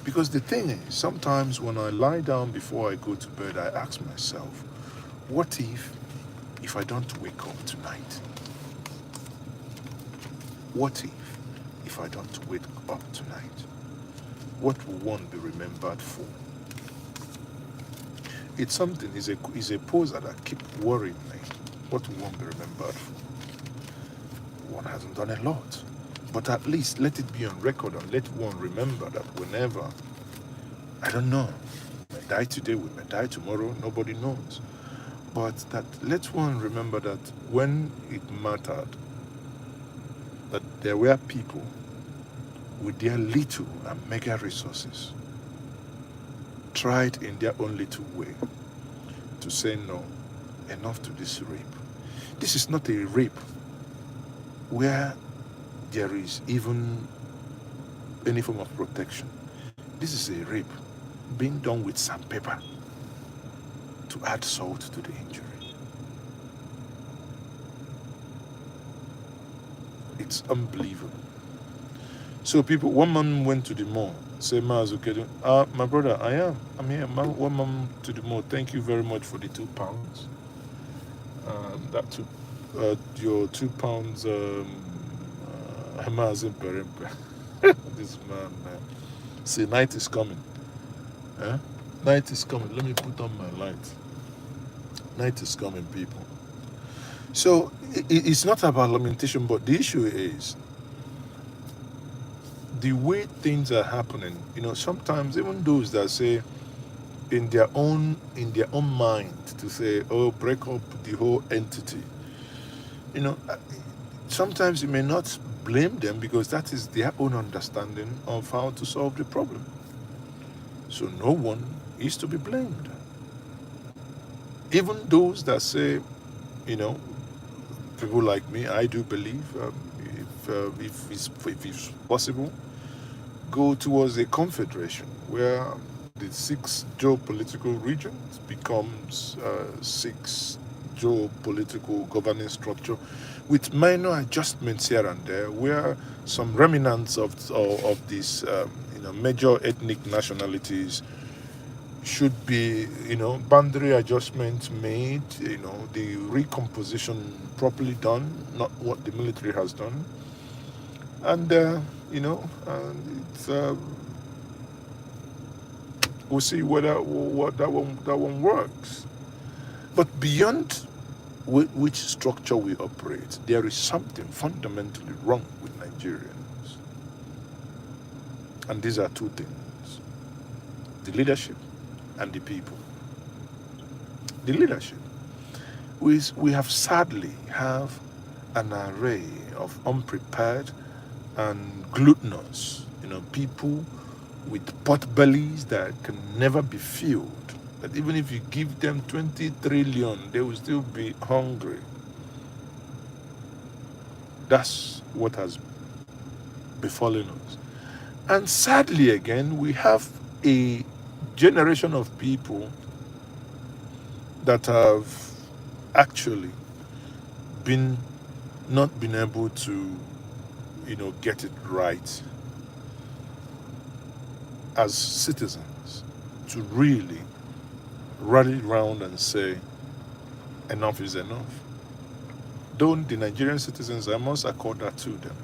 Because the thing is, sometimes when I lie down before I go to bed, I ask myself, what if I don't wake up tonight? What if I don't wake up tonight? What will one be remembered for? It's something, is a pose that keep worrying me. What will one be remembered for? One hasn't done a lot. But at least let it be on record and let one remember that whenever, I don't know, we may die today, we may die tomorrow, nobody knows. But that let one remember that when it mattered, that there were people with their little and mega resources tried in their own little way to say no, enough to this rape. This is not a rape where there is even any form of protection. This is a rape being done with sandpaper to add salt to the injury. It's unbelievable. So people, one man went to the mall, say, Maazi Ezeoke, my brother, I'm here. One man to the mall, thank you very much for the £2. That took your £2, this man, see, night is coming. Night is coming. Let me put on my light. Night is coming, people. So it's not about lamentation, but the issue is the way things are happening. Sometimes even those that say in their own mind to say, oh, break up the whole entity. Sometimes you may not blame them because that is their own understanding of how to solve the problem. So no one is to be blamed. Even those that say, people like me, I do believe if it's possible, go towards a confederation where the 6 geopolitical regions becomes 6 geopolitical governing structure with minor adjustments here and there, where some remnants of these major ethnic nationalities should be boundary adjustments made, the recomposition properly done, not what the military has done, and it's we'll see whether that one works. But beyond which structure we operate, there is something fundamentally wrong with Nigerians. And these are 2 things: the leadership and the people. The leadership. We have sadly have an array of unprepared and gluttonous, people with pot bellies that can never be filled. That even if you give them 20 trillion, they will still be hungry. That's what has befallen us. And sadly again, we have a generation of people that have actually not been able to, get it right as citizens. to really rally round and say, enough is enough. Don't the Nigerian citizens, I must accord that to them.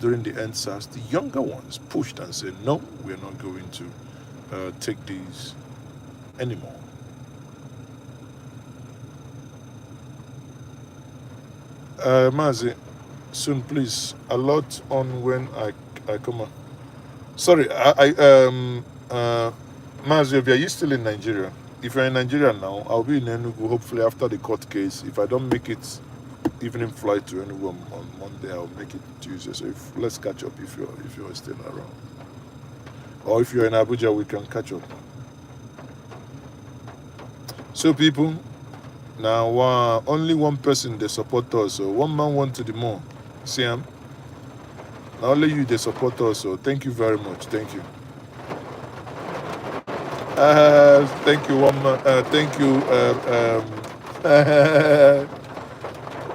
During the EndSARS, the younger ones pushed and said, no, we're not going to take these anymore. Maazi, soon please, a lot on when I come on. Sorry, Maazi, are you still in Nigeria? If you're in Nigeria now, I'll be in Enugu hopefully after the court case. If I don't make it evening flight to Enugu on Monday, I'll make it Tuesday. So let's catch up if you're still around. Or if you're in Abuja, we can catch up. So people, now only one person they support us. So one man want to the more. See him? Now only you they support us. So thank you very much. Thank you. Thank you, one man. Thank you.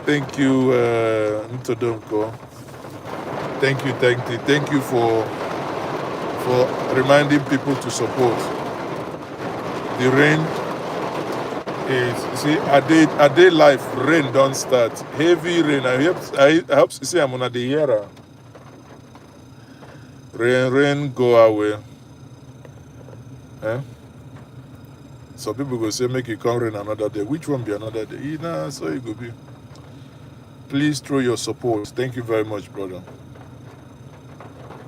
Thank you, Ntodonko. Thank you for reminding people to support. The rain is, see, a day life, rain don't start. Heavy rain. I hope see I'm on the year. Rain go away. Eh? Some people go say make it come rain another day. Which one be another day? Nah, so it go be. Please throw your support. Thank you very much, brother.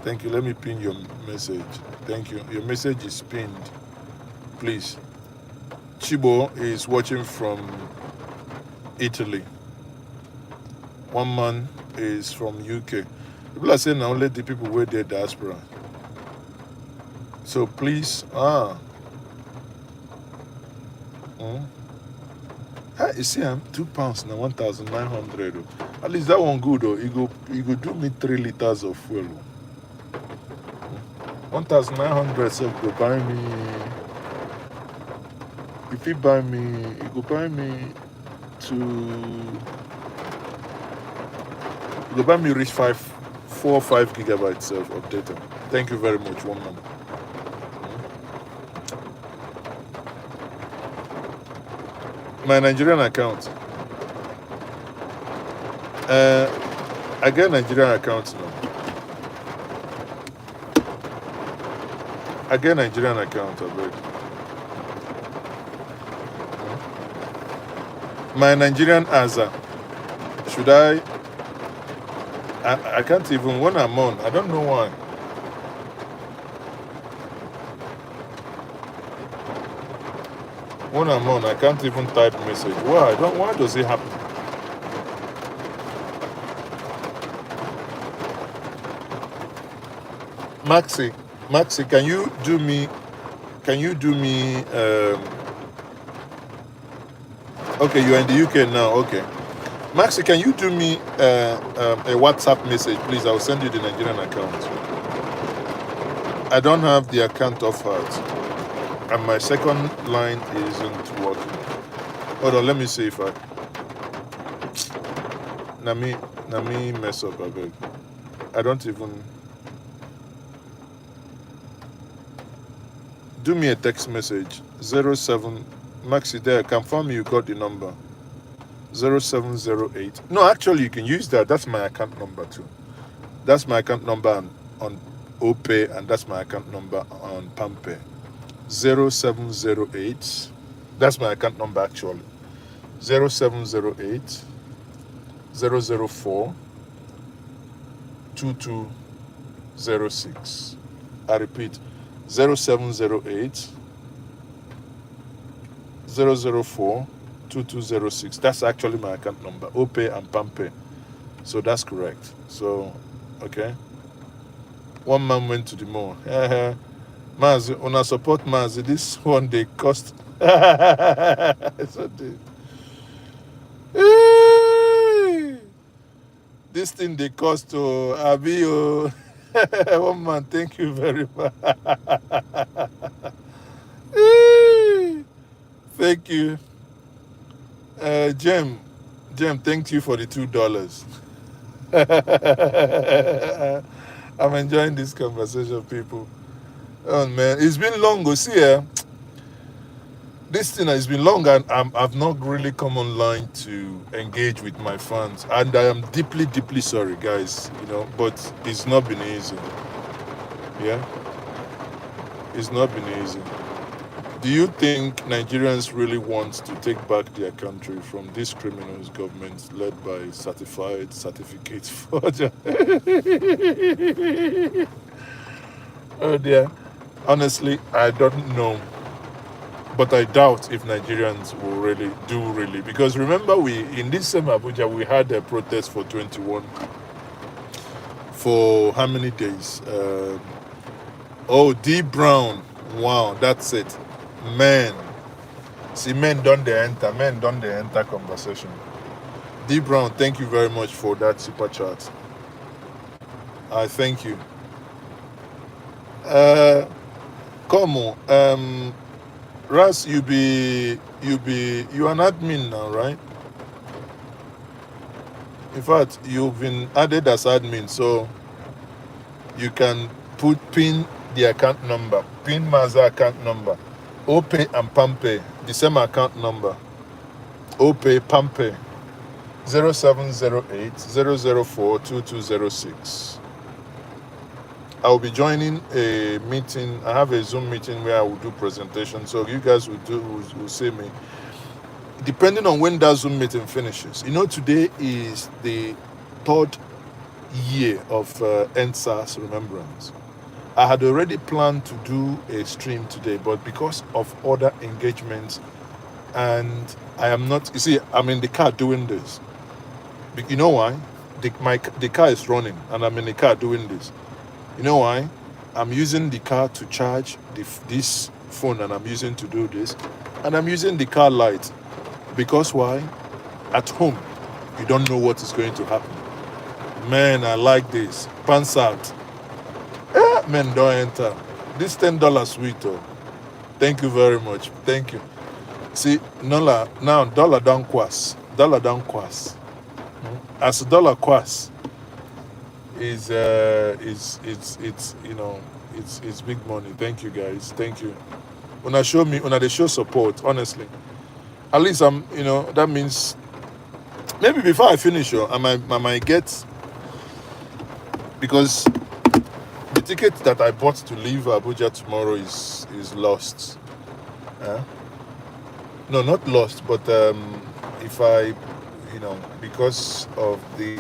Thank you. Let me pin your message. Thank you. Your message is pinned. Please. Chibo is watching from Italy. One man is from UK. People are saying now let the people wear their diaspora. So please, you see, I'm £2 now, 1,900. At least that one good though. You go do me 3 liters of fuel. 1,900 so go buy me. If you buy me, you go buy me reach 4 or 5 gigabytes of data. Thank you very much, one man. My Nigerian account. I get Nigerian account now. I get Nigerian account, I beg. My Nigerian ASA. Should I can't even, when I'm on, I don't know why. When I'm on, I can't even type message. Why does it happen? Maxi, can you do me okay, you're in the UK now, okay. Maxi, can you do me a WhatsApp message, please? I'll send you the Nigerian account. I don't have the account offered, and my second line isn't working. Hold on, let me see if I. Let me mess up a bit. I don't even. Do me a text message. 07 Maxi, there. Confirm you got the number. 0708. No, actually, you can use that. That's my account number too. That's my account number on OPay, and that's my account number on PamPay. 0708. That's my account number actually. 0708 004 2206. I repeat, 0708 004 2206. That's actually my account number, OPay and PamPay. So that's correct. So, okay. One man went to the mall. Maazi, when I support Maazi, this one they cost. So this thing they cost to Abio. One man, thank you very much. Thank you. Jem, thank you for the $2. I'm enjoying this conversation, people. Oh man, it's been long. Go see here. this thing has been long, and I've not really come online to engage with my fans, and I am deeply, deeply sorry, guys. You know, but it's not been easy. Yeah, it's not been easy. Do you think Nigerians really want to take back their country from these criminals governments led by certified certificate forger? Oh dear. Honestly, I don't know. But I doubt if Nigerians will really, because remember, we in this same Abuja we had a protest for 21 for how many days? Oh, D Brown, wow, that's it, man. See, men don't they enter conversation. D Brown, thank you very much for that super chat. I thank you. Come on, Ras, you an admin now, right? In fact, you've been added as admin, so you can pin the account number, pin Maazi account number, OPay and PamPay, the same account number, OPay, PamPay, 0708 004 2206. I'll be joining a meeting. I have a Zoom meeting where I will do presentation. So you guys will see me. Depending on when that Zoom meeting finishes. You know, today is the 3rd year of NSAS Remembrance. I had already planned to do a stream today, but because of other engagements, and I am not, you see, I'm in the car doing this. You know why? The car is running, and I'm in the car doing this. You know why? I'm using the car to charge this phone, and I'm using to do this, and I'm using the car light. Because why? At home, you don't know what is going to happen. Man, I like this. Pants out. Men don't enter. This $10 sweet, oh. Thank you very much. Thank you. See, now dollar down quas. Dollar down quas. As a dollar quas is you know, it's big money. Thank you guys. Thank you. When they show support, honestly. At least you know, that means maybe before I finish, I might get, because the ticket that I bought to leave Abuja tomorrow is lost. No, not lost, but if I, you know, because of the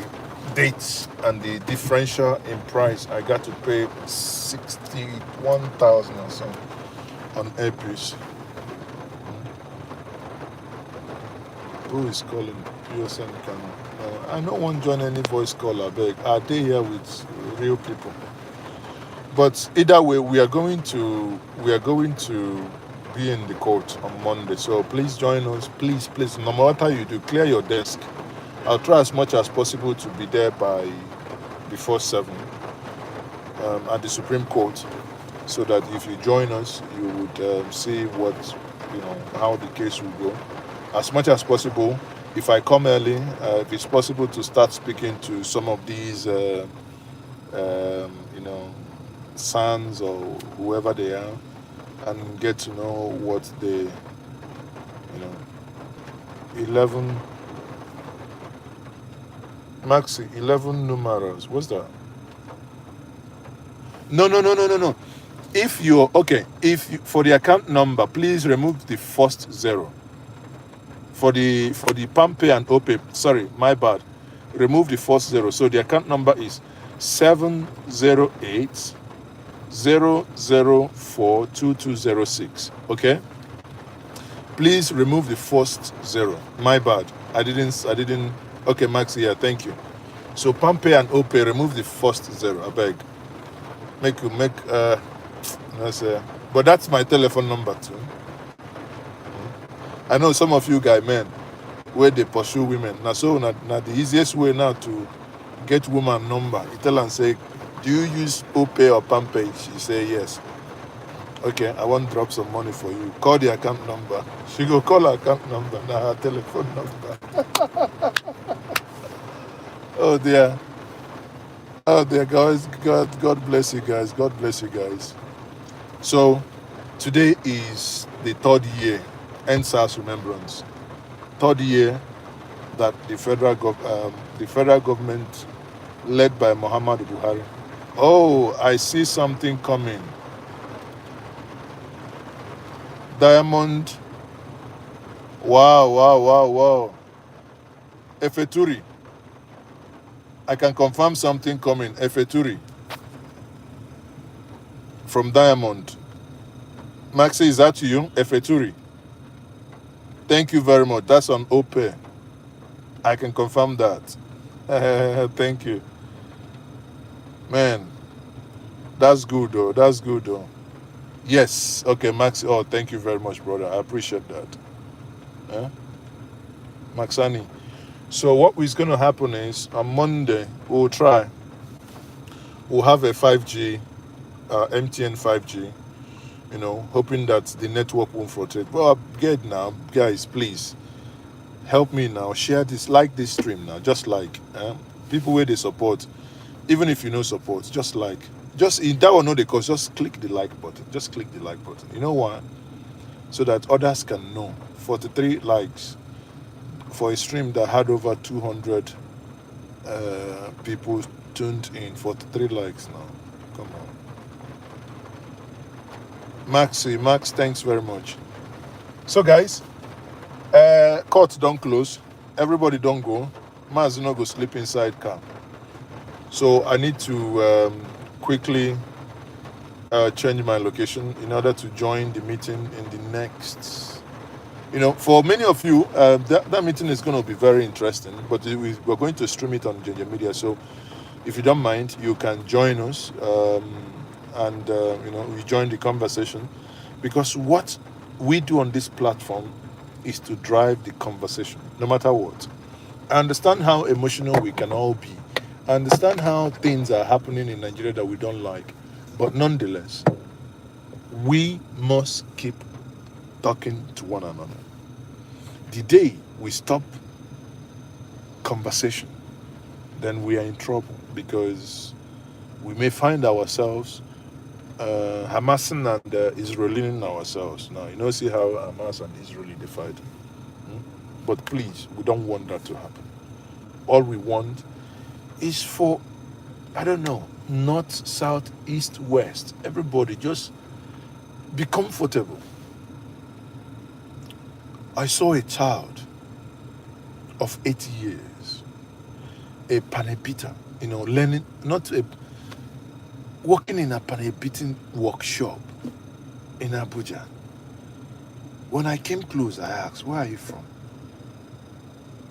dates and the differential in price, I got to pay 61,000 or so on APC. Who is calling? PSN can. I don't want to join any voice call. I beg. Are they here with real people? But either way, we are going to be in the court on Monday. So please join us. Please. No matter you do, clear your desk. I'll try as much as possible to be there before 7 at the Supreme Court, so that if you join us, you would see what, you know, how the case will go. As much as possible, if I come early, if it's possible to start speaking to some of these, you know, sons or whoever they are, and get to know what they, you know, 11, Maxi, 11 numerals. What's that? No. If you're okay, for the account number, please remove the first 0. For the PamPay and OPay, sorry, my bad. Remove the first 0. So the account number is 708 004 2206. Okay? Please remove the first 0. My bad. I didn't. Okay, Max, yeah, thank you. So PamPay and OPay, remove the first 0. I beg. But that's my telephone number too. I know some of you guys, men, where they pursue women. Now, so now the easiest way now to get woman number, you tell and say, do you use OPay or PamPay? She say yes. Okay, I want to drop some money for you. Call the account number. She go call her account number, now her telephone number. Oh dear. Oh dear, guys. God bless you guys. God bless you guys. So today is the 3rd year NSAS remembrance. Third year that the federal government led by Muhammad Buhari. Oh, I see something coming. Diamond. Wow, wow, wow, wow. Efeturi. I can confirm something coming. Efeturi. From Diamond. Maxi, is that you? Efeturi. Thank you very much. That's on OPE. I can confirm that. Thank you. Man, that's good though. That's good though. Yes. Okay, Max. Oh, thank you very much, brother. I appreciate that. Maxani. So what is going to happen is on Monday we'll try. We'll have a 5G, MTN 5G. You know, hoping that the network won't frustrate. Well, get now, guys. Please help me now. Share this, like this stream now. Just like people where they support. Even if you know support, just like. Just in that one, no, because just click the like button. Just click the like button. You know why? So that others can know. 43 likes for a stream that had over 200 people tuned in. 43 likes now. Come on. Max, thanks very much. So guys, court don't close. Everybody don't go. Maazi no go sleep inside car. So I need to quickly change my location in order to join the meeting in the next. You know, for many of you, that meeting is going to be very interesting, but we're going to stream it on Ginger Media. So if you don't mind, you can join us and, you know, you join the conversation, because what we do on this platform is to drive the conversation, no matter what. I understand how emotional we can all be. I understand how things are happening in Nigeria that we don't like, but nonetheless, we must keep talking to one another. The day we stop conversation, then we are in trouble, because we may find ourselves Hamasing and Israeling ourselves. Now, you know, see how Hamas and Israel divided. But please, we don't want that to happen. All we want is for, I don't know, north, south, east, west, everybody just be comfortable. I saw a child of 8 years, a panebita, you know, learning, working in a panebiting workshop in Abuja. When I came close, I asked, where are you from?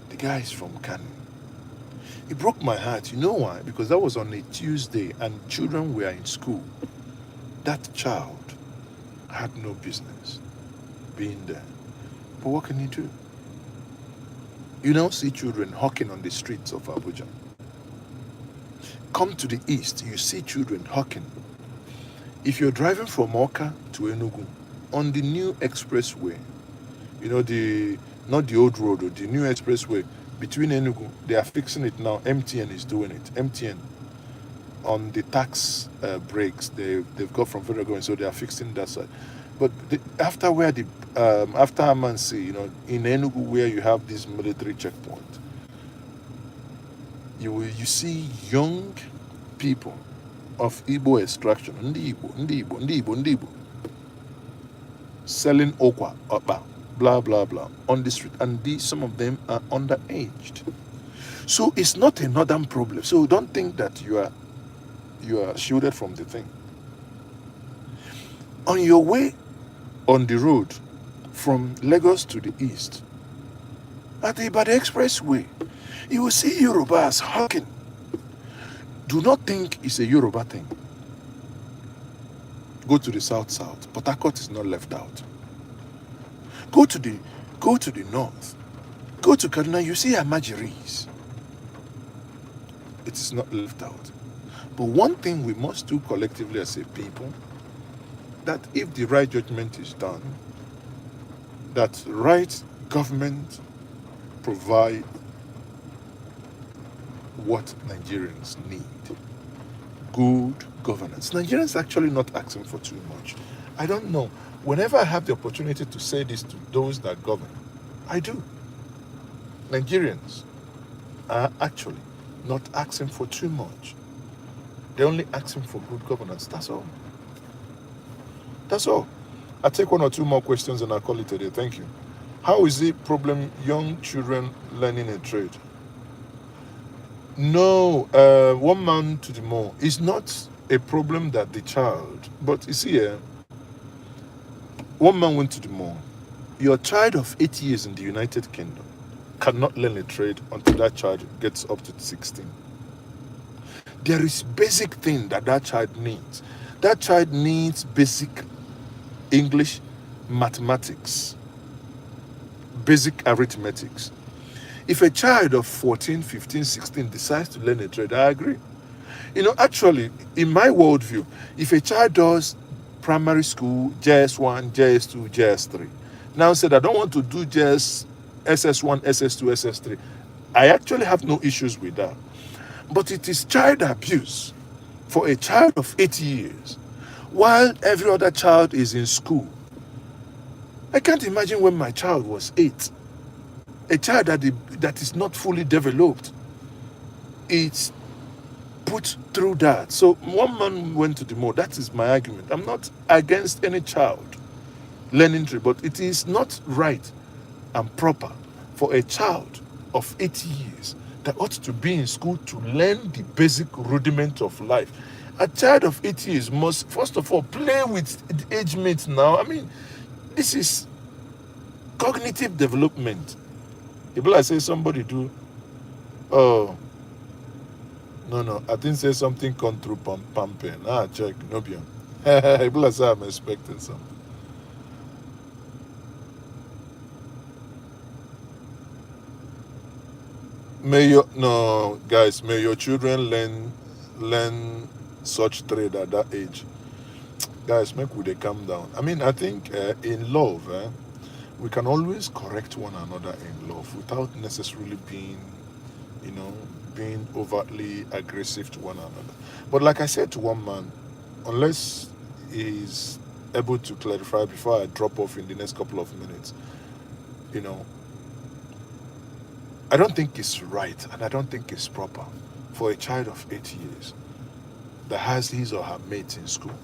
The guy is from Kano. It broke my heart. You know why? Because that was on a Tuesday and children were in school. That child had no business being there. But what can you do? You now see children hawking on the streets of Abuja. Come to the east, you see children hawking. If you're driving from Oka to Enugu on the new expressway, you know, not the old road, or the new expressway between Enugu, they are fixing it now. MTN is doing it. MTN on the tax breaks they've got from federal government, so they are fixing that side. But after Amansi, you know, in Enugu, where you have this military checkpoint, you see young people of Igbo extraction, Ndi Igbo, selling okwa, blah blah blah on the street, and some of them are underaged. So it's not a northern problem. So don't think that you are shielded from the thing. On your way on the road from Lagos to the east, at the Ibadan Expressway, you will see Yorubas hawking. Do not think it's a Yoruba thing. Go to the south. Port Harcourt is not left out. Go to the north. Go to Kaduna, you see Amajiris. It is not left out. But one thing we must do collectively as a people, that if the right judgment is done, that right government provide what Nigerians need. Good governance. Nigerians actually not asking for too much. I don't know. whenever I have the opportunity to say this to those that govern, I do. Nigerians are actually not asking for too much. They're only asking for good governance. That's all. That's all. I'll take one or two more questions and I'll call it a day. Thank you. How is it problem young children learning a trade? No, one man to the more. It's not a problem that the child, but you see, one man went to the mall. Your child of 8 years in the United Kingdom cannot learn a trade until that child gets up to 16. There is basic thing that child needs. That child needs basic English, mathematics, basic arithmetics. If a child of 14, 15, 16 decides to learn a trade, I agree. Actually, in my worldview, if a child does primary school, JS1, JS2, JS3, now said, I don't want to do just SS1, SS2, SS3, I actually have no issues with that. But it is child abuse for a child of 8 years while every other child is in school. I can't imagine when my child was 8. A child that is not fully developed, it's put through that. So one man went to the mall. That is my argument. I'm not against any child learning trade, but it is not right and proper for a child of 8 years that ought to be in school to learn the basic rudiment of life. A child of 8 years must, first of all, play with the age mates now. I mean, this is cognitive development. People I say somebody do, oh, no, I didn't say something come through pumping. Check, no bien. People I say I'm expecting something. May your children learn such trade at that age. Guys, make they calm down. I mean, I think in love, we can always correct one another in love without necessarily being overtly aggressive to one another. But like I said to one man, unless he's able to clarify before I drop off in the next couple of minutes, I don't think it's right and I don't think it's proper for a child of 8 years that has his or her mates in school.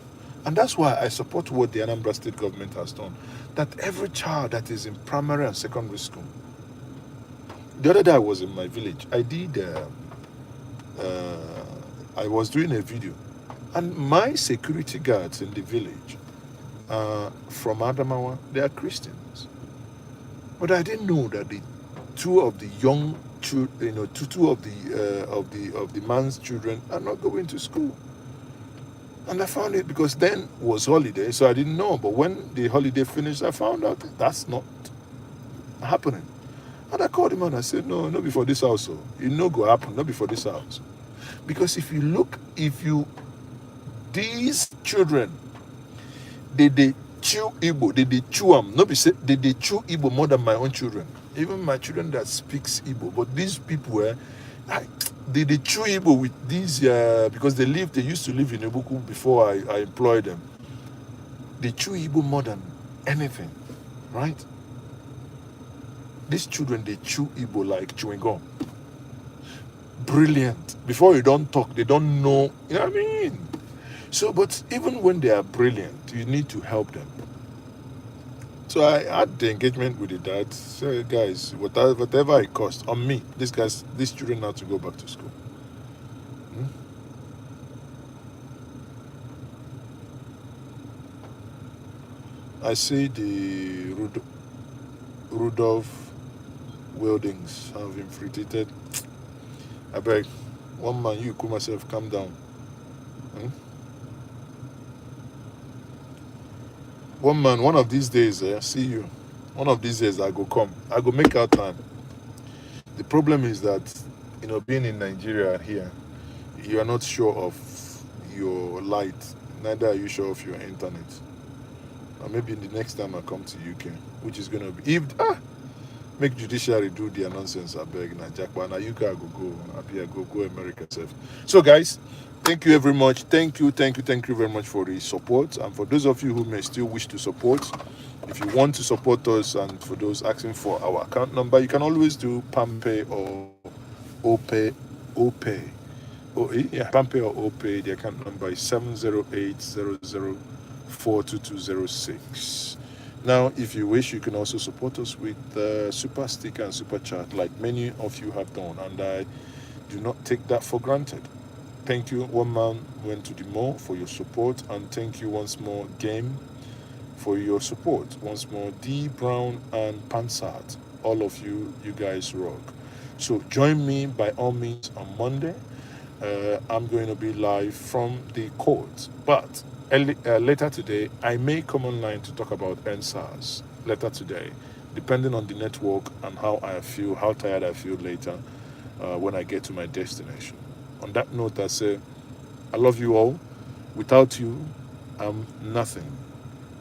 And that's why I support what the Anambra State government has done, that every child that is in primary and secondary school. The other day I was in my village. I was doing a video, and my security guards in the village from Adamawa, they are Christians. But I didn't know that the two of the young children, two of the man's children are not going to school. And I found it because then was holiday, so I didn't know. But when the holiday finished, I found out that's not happening. And I called him and I said, no, not before this house. It no go happen, not before this house. Because these children, they chew Igbo, they chew them. Not be say they chew Igbo more than my own children. Even my children that speaks Igbo. But these people they chew Igbo with these because they used to live in Ibuku before I employed them. They chew Igbo more than anything, right? These children, they chew Igbo like chewing gum. Brilliant. Before you don't talk, they don't know. You know what I mean? So, but even when they are brilliant, you need to help them. So I had the engagement with the dad. Say, guys, whatever it costs on me, these children have to go back to school. I see the Rudolph Weldings have infiltrated. I beg, one man, you cool myself, calm down. One man, one of these days, see you. One of these days, I go come. I go make out time. The problem is that, being in Nigeria here, you are not sure of your light. Neither are you sure of your internet. Or maybe the next time I come to UK, which is going to be... make judiciary do their nonsense. I beg na Jackpot. Now you can go America self. So guys, thank you very much. Thank you very much for the support. And for those of you who may still wish to support, if you want to support us, and for those asking for our account number, you can always do PamPay or OPay. PamPay or OPay. The account number is 70800422206. Now, if you wish, you can also support us with super sticker and super chat, like many of you have done, and I do not take that for granted. Thank you, One Man Went to the Mall, for your support, and thank you once more, Game, for your support. Once more, D Brown and Pansat, all of you guys rock. So join me by all means on Monday. I'm going to be live from the court, but later today I may come online to talk about NSAS later today, depending on the network and how tired I feel later when I get to my destination. On that note, I say I love you all. Without you, I'm nothing.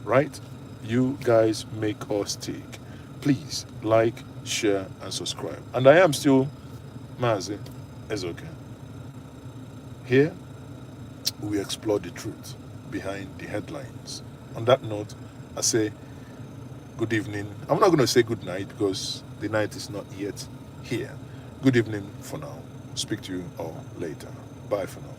Right? You guys make us tick. Please like, share, and subscribe. And I am still Maazi Ezeoke. Here, we explore the truth behind the headlines. On that note, I say good evening. I'm not going to say good night because the night is not yet here. Good evening for now. Speak to you all later. Bye for now.